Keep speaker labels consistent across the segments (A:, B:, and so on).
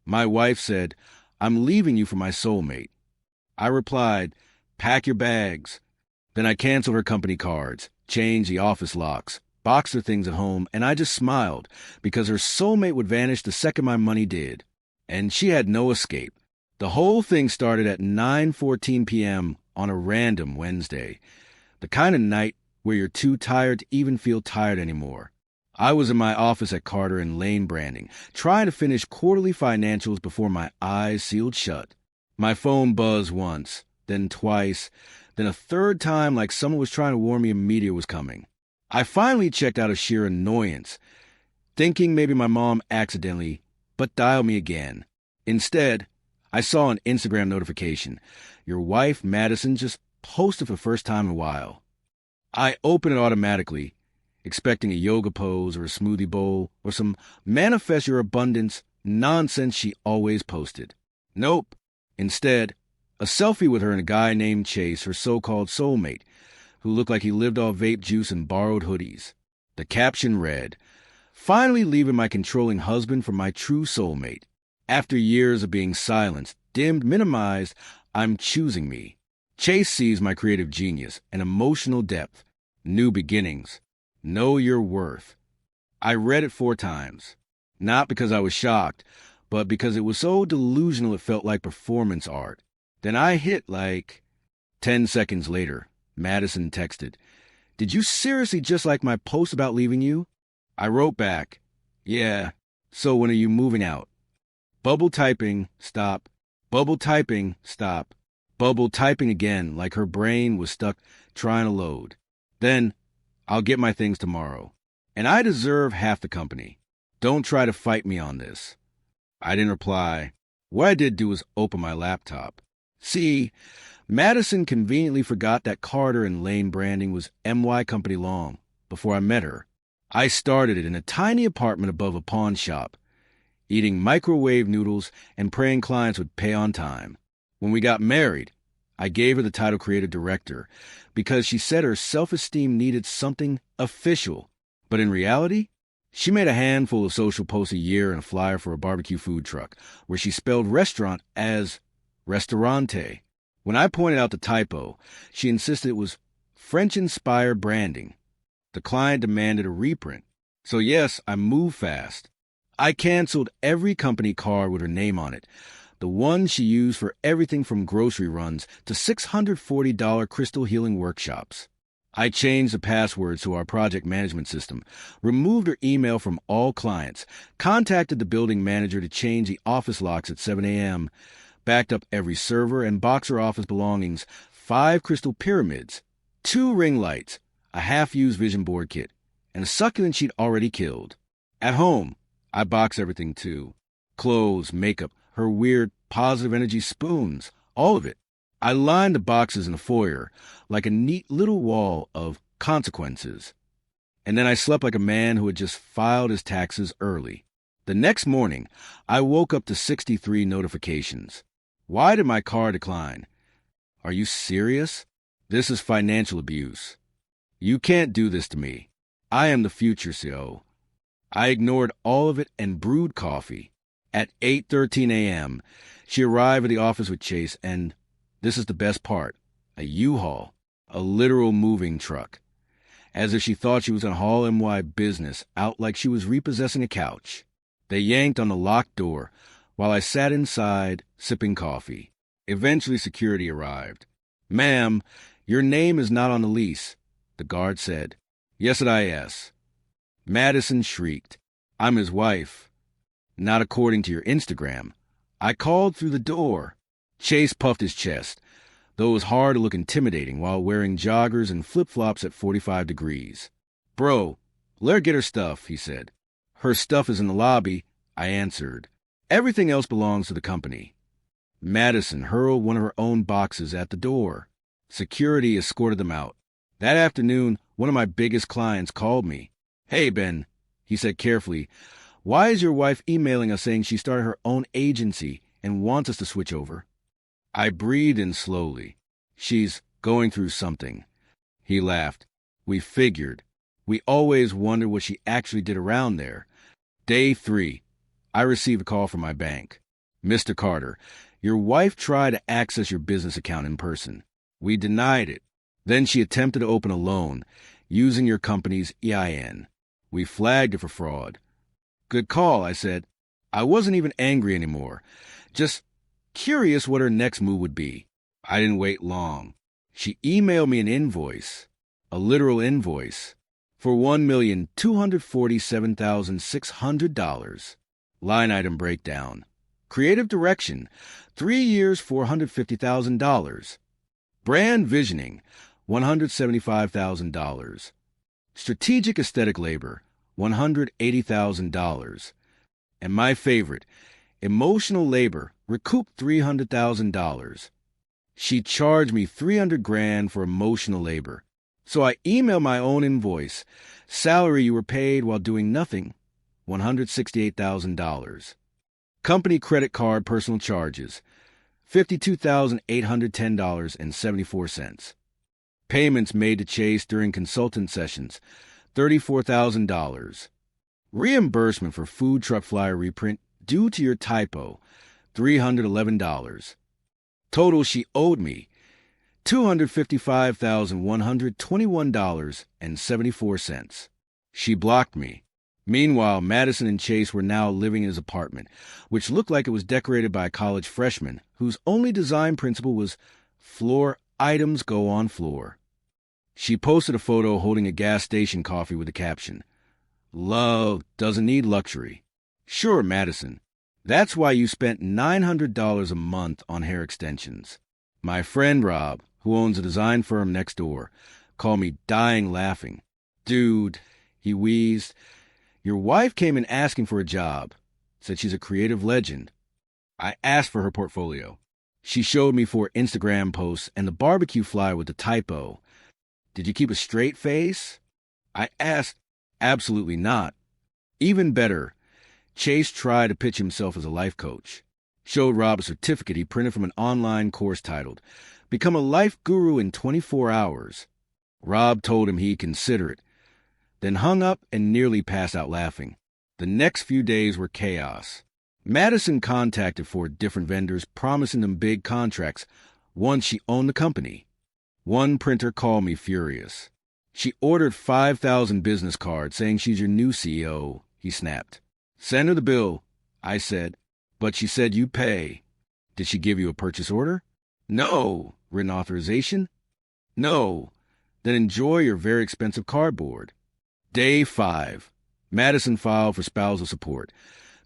A: My wife said, "I'm leaving you for my soulmate." I replied, "Pack your bags." Then I canceled her company cards, changed the office locks, boxed her things at home, and I just smiled because her soulmate would vanish the second my money did. And she had no escape. The whole thing started at 9:14 p.m. on a random Wednesday, the kind of night where you're too tired to even feel tired anymore. I was in my office at Carter and Lane Branding, trying to finish quarterly financials before my eyes sealed shut. My phone buzzed once, then twice, then a third time like someone was trying to warn me a meteor was coming. I finally checked out of sheer annoyance, thinking maybe my mom accidentally, but dialed me again. Instead, I saw an Instagram notification. Your wife, Madison, just posted for the first time in a while. I opened it automatically, expecting a yoga pose or a smoothie bowl or some manifest your abundance nonsense she always posted. Nope. Instead, a selfie with her and a guy named Chase, her so-called soulmate, who looked like he lived off vape juice and borrowed hoodies. The caption read, "Finally leaving my controlling husband for my true soulmate. After years of being silenced, dimmed, minimized, I'm choosing me. Chase sees my creative genius and emotional depth. New beginnings. Know your worth." I read it 4 times. Not because I was shocked, but because it was so delusional it felt like performance art. Then I hit like 10 seconds later. Madison texted, "Did you seriously just like my post about leaving you?" I wrote back, "Yeah, so when are you moving out?" Bubble typing, stop. Bubble typing, stop. Bubble typing again like her brain was stuck trying to load. Then, "I'll get my things tomorrow. And I deserve half the company. Don't try to fight me on this." I didn't reply. What I did do was open my laptop. See, Madison conveniently forgot that Carter and Lane Branding was MY Company long before I met her. I started it in a tiny apartment above a pawn shop, eating microwave noodles and praying clients would pay on time. When we got married, I gave her the title creative director because she said her self-esteem needed something official. But in reality, she made a handful of social posts a year and a flyer for a barbecue food truck where she spelled restaurant as restaurante. When I pointed out the typo, she insisted it was French-inspired branding. The client demanded a reprint. So yes, I moved fast. I canceled every company card with her name on it, the one she used for everything from grocery runs to $640 crystal healing workshops. I changed the passwords to our project management system, removed her email from all clients, contacted the building manager to change the office locks at 7 a.m., backed up every server and boxed her office belongings, 5 crystal pyramids, 2 ring lights, a half-used vision board kit, and a succulent she'd already killed. At home, I boxed everything too. Clothes, makeup, her weird positive energy spoons, all of it. I lined the boxes in the foyer like a neat little wall of consequences. And then I slept like a man who had just filed his taxes early. The next morning, I woke up to 63 notifications. Why did my car decline? Are you serious? This is financial abuse. You can't do this to me. I am the future CEO. I ignored all of it and brewed coffee. At 8:13 a.m., she arrived at the office with Chase and, this is the best part, a U-Haul, a literal moving truck. As if she thought she was going to haul MY business out like she was repossessing a couch. They yanked on the locked door while I sat inside sipping coffee. Eventually security arrived. "Ma'am, your name is not on the lease," the guard said. "Yes, at IS." Madison shrieked. "I'm his wife." "Not according to your Instagram." I called through the door. Chase puffed his chest, though it was hard to look intimidating while wearing joggers and flip-flops at 45 degrees. "Bro, let her get her stuff," he said. "Her stuff is in the lobby," I answered. "Everything else belongs to the company." Madison hurled one of her own boxes at the door. Security escorted them out. That afternoon, one of my biggest clients called me. "Hey, Ben," he said carefully, "why is your wife emailing us saying she started her own agency and wants us to switch over?" I breathed in slowly. "She's going through something." He laughed. "We figured. We always wondered what she actually did around there." Day 3, I received a call from my bank. Mr. Carter, your wife tried to access your business account in person. We denied it. Then she attempted to open a loan using your company's EIN. We flagged her for fraud. Good call, I said. I wasn't even angry anymore. Just curious what her next move would be. I didn't wait long. She emailed me an invoice, a literal invoice, for $1,247,600. Line item breakdown. Creative direction, 3 years, $450,000. Brand visioning, $175,000. Strategic aesthetic labor, $180,000. And my favorite, emotional labor, recouped $300,000. She charged me $300,000 for emotional labor. So I emailed my own invoice. Salary you were paid while doing nothing, $168,000. Company credit card personal charges, $52,810.74. Payments made to Chase during consultant sessions, $34,000. Reimbursement for food truck flyer reprint due to your typo, $311. Total she owed me, $255,121.74. She blocked me. Meanwhile, Madison and Chase were now living in his apartment, which looked like it was decorated by a college freshman whose only design principle was floor items go on floor. She posted a photo holding a gas station coffee with the caption, "Love doesn't need luxury." Sure, Madison. That's why you spent $900 a month on hair extensions. My friend Rob, who owns a design firm next door, called me dying laughing. Dude, he wheezed, your wife came in asking for a job. Said she's a creative legend. I asked for her portfolio. She showed me 4 Instagram posts and the barbecue flyer with the typo. Did you keep a straight face? I asked. Absolutely not. Even better, Chase tried to pitch himself as a life coach. Showed Rob a certificate he printed from an online course titled, "Become a Life Guru in 24 Hours." Rob told him he'd consider it, then hung up and nearly passed out laughing. The next few days were chaos. Madison contacted 4 different vendors, promising them big contracts once she owned the company. One printer called me furious. She ordered 5,000 business cards saying she's your new CEO, he snapped. Send her the bill, I said, but she said you pay. Did she give you a purchase order? No. Written authorization? No. Then enjoy your very expensive cardboard. Day 5. Madison filed for spousal support,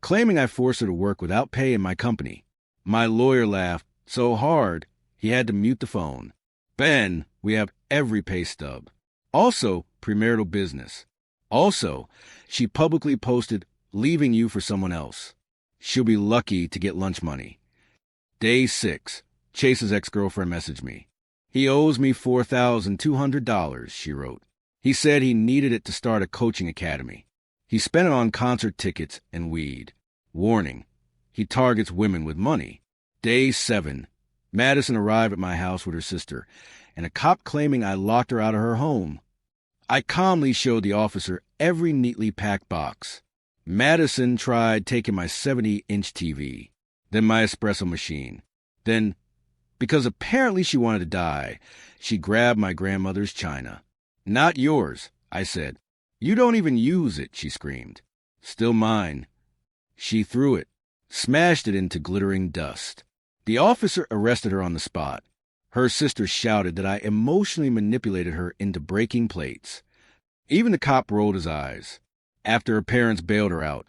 A: claiming I forced her to work without pay in my company. My lawyer laughed so hard he had to mute the phone. Ben, we have every pay stub. Also, premarital business. Also, she publicly posted leaving you for someone else. She'll be lucky to get lunch money. Day 6. Chase's ex-girlfriend messaged me. He owes me $4,200, she wrote. He said he needed it to start a coaching academy. He spent it on concert tickets and weed. Warning, he targets women with money. Day 7. Madison arrived at my house with her sister, and a cop claiming I locked her out of her home. I calmly showed the officer every neatly packed box. Madison tried taking my 70-inch TV, then my espresso machine. Then, because apparently she wanted to die, she grabbed my grandmother's china. Not yours, I said. You don't even use it, she screamed. Still mine. She threw it, smashed it into glittering dust. The officer arrested her on the spot. Her sister shouted that I emotionally manipulated her into breaking plates. Even the cop rolled his eyes. After her parents bailed her out,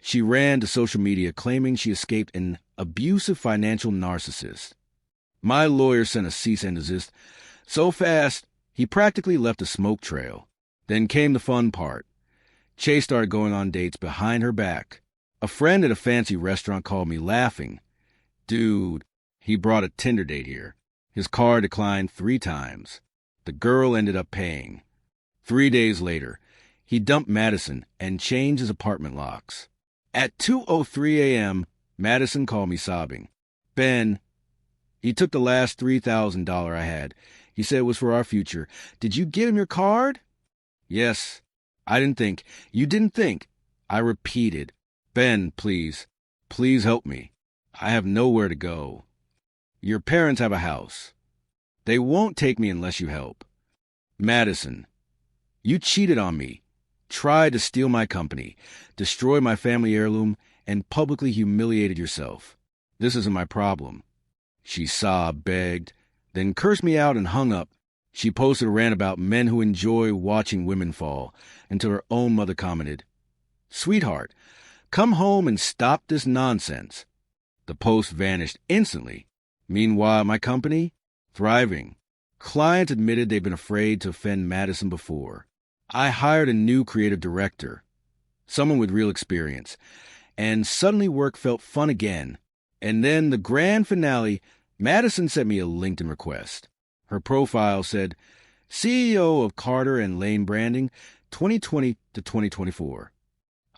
A: she ran to social media claiming she escaped an abusive financial narcissist. My lawyer sent a cease and desist so fast he practically left a smoke trail. Then came the fun part. Chase started going on dates behind her back. A friend at a fancy restaurant called me laughing. Dude, he brought a Tinder date here. His car declined 3 times. The girl ended up paying. 3 days later, he dumped Madison and changed his apartment locks. At 2:03 a.m., Madison called me sobbing. Ben, he took the last $3,000 I had. He said it was for our future. Did you give him your card? Yes. I didn't think. You didn't think. I repeated. Ben, please. Please help me. I have nowhere to go. Your parents have a house. They won't take me unless you help. Madison, you cheated on me, tried to steal my company, destroy my family heirloom, and publicly humiliated yourself. This isn't my problem. She sobbed, begged, then cursed me out and hung up. She posted a rant about men who enjoy watching women fall, until her own mother commented, "Sweetheart, come home and stop this nonsense." The post vanished instantly. Meanwhile, my company? Thriving. Clients admitted they've been afraid to offend Madison before. I hired a new creative director, someone with real experience, and suddenly work felt fun again. And then the grand finale, Madison sent me a LinkedIn request. Her profile said, CEO of Carter and Lane Branding, 2020 to 2024.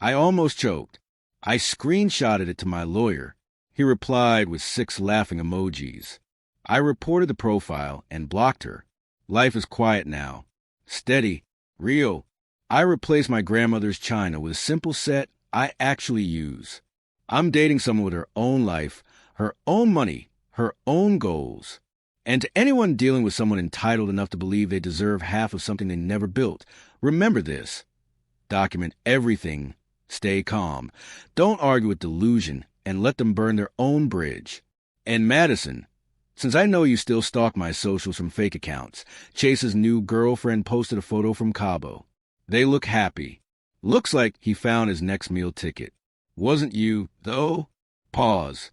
A: I almost choked. I screenshotted it to my lawyer. He replied with 6 laughing emojis. I reported the profile and blocked her. Life is quiet now. Steady. Real. I replaced my grandmother's china with a simple set I actually use. I'm dating someone with her own life, her own money, her own goals. And to anyone dealing with someone entitled enough to believe they deserve half of something they never built, remember this. Document everything. Stay calm. Don't argue with delusion and let them burn their own bridge. And Madison, since I know you still stalk my socials from fake accounts, Chase's new girlfriend posted a photo from Cabo. They look happy. Looks like he found his next meal ticket. Wasn't you, though? Pause.